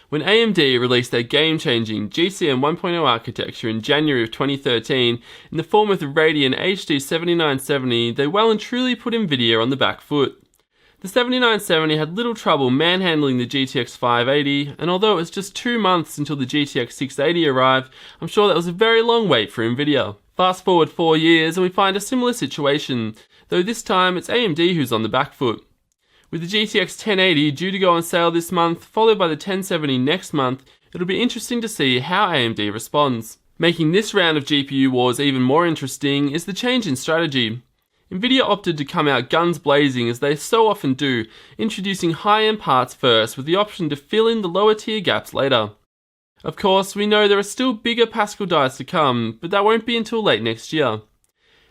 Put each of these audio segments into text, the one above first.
When AMD released their game-changing GCN 1.0 architecture in January of 2013 in the form of the Radeon HD 7970, they well and truly put Nvidia on the back foot. The 7970 had little trouble manhandling the GTX 580, and although it was just 2 months until the GTX 680 arrived, I'm sure that was a very long wait for Nvidia. Fast forward 4 years and we find a similar situation, though this time it's AMD who's on the back foot. With the GTX 1080 due to go on sale this month, followed by the 1070 next month, it'll be interesting to see how AMD responds. Making this round of GPU wars even more interesting is the change in strategy. Nvidia opted to come out guns blazing as they so often do, introducing high-end parts first with the option to fill in the lower tier gaps later. Of course, we know there are still bigger Pascal dies to come, but that won't be until late next year.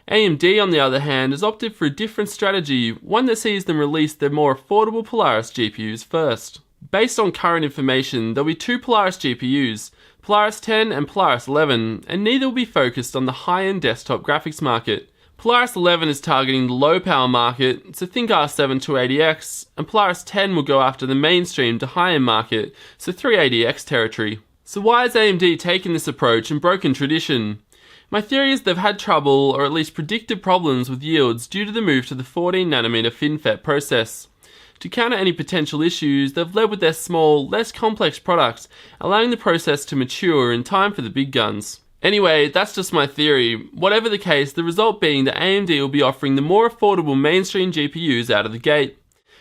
AMD, on the other hand, has opted for a different strategy, one that sees them release their more affordable Polaris GPUs first. Based on current information, there'll be 2 Polaris GPUs, Polaris 10 and Polaris 11, and neither will be focused on the high-end desktop graphics market. Polaris 11 is targeting the low-power market, so think R7 280X, and Polaris 10 will go after the mainstream to high-end market, so 380X territory. So why has AMD taken this approach and broken tradition? My theory is they've had trouble, or at least predicted problems with yields due to the move to the 14nm FinFET process. To counter any potential issues, they've led with their small, less complex products, allowing the process to mature in time for the big guns. Anyway, that's just my theory. Whatever the case, the result being that AMD will be offering the more affordable mainstream GPUs out of the gate.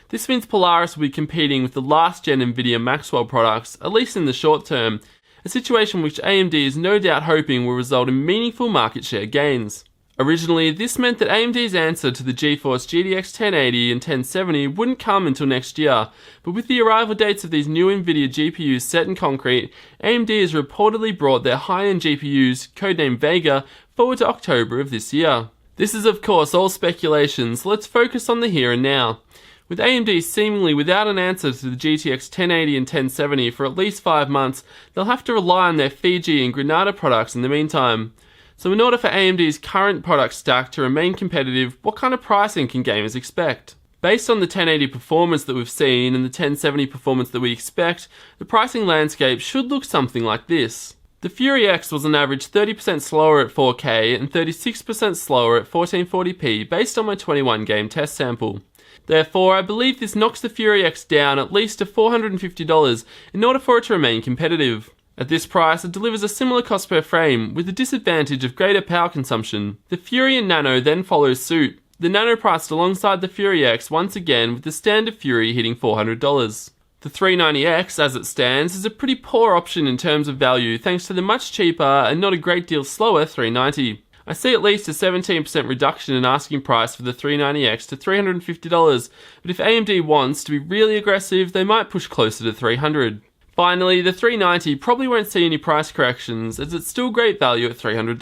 This means Polaris will be competing with the last-gen Nvidia Maxwell products, at least in the short term, a situation which AMD is no doubt hoping will result in meaningful market share gains. Originally, this meant that AMD's answer to the GeForce GTX 1080 and 1070 wouldn't come until next year, but with the arrival dates of these new Nvidia GPUs set in concrete, AMD has reportedly brought their high-end GPUs, codenamed Vega, forward to October of this year. This is of course all speculation, so let's focus on the here and now. With AMD seemingly without an answer to the GTX 1080 and 1070 for at least 5 months, they'll have to rely on their Fiji and Granada products in the meantime. So in order for AMD's current product stack to remain competitive, what kind of pricing can gamers expect? Based on the 1080 performance that we've seen and the 1070 performance that we expect, the pricing landscape should look something like this. The Fury X was on average 30% slower at 4K and 36% slower at 1440p based on my 21 game test sample. Therefore, I believe this knocks the Fury X down at least to $450 in order for it to remain competitive. At this price, it delivers a similar cost per frame, with the disadvantage of greater power consumption. The Fury and Nano then follows suit, the Nano priced alongside the Fury X once again with the standard Fury hitting $400. The 390X, as it stands, is a pretty poor option in terms of value thanks to the much cheaper and not a great deal slower 390. I see at least a 17% reduction in asking price for the 390X to $350, but if AMD wants to be really aggressive, they might push closer to $300. Finally, the 390 probably won't see any price corrections, as it's still great value at $300.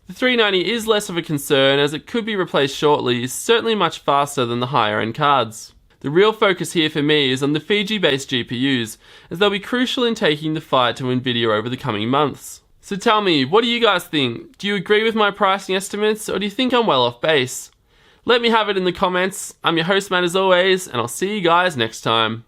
The 390 is less of a concern as it could be replaced shortly, certainly much faster than the higher end cards. The real focus here for me is on the Fiji-based GPUs, as they'll be crucial in taking the fight to Nvidia over the coming months. So tell me, what do you guys think? Do you agree with my pricing estimates, or do you think I'm well off base? Let me have it in the comments. I'm your host Matt as always, and I'll see you guys next time.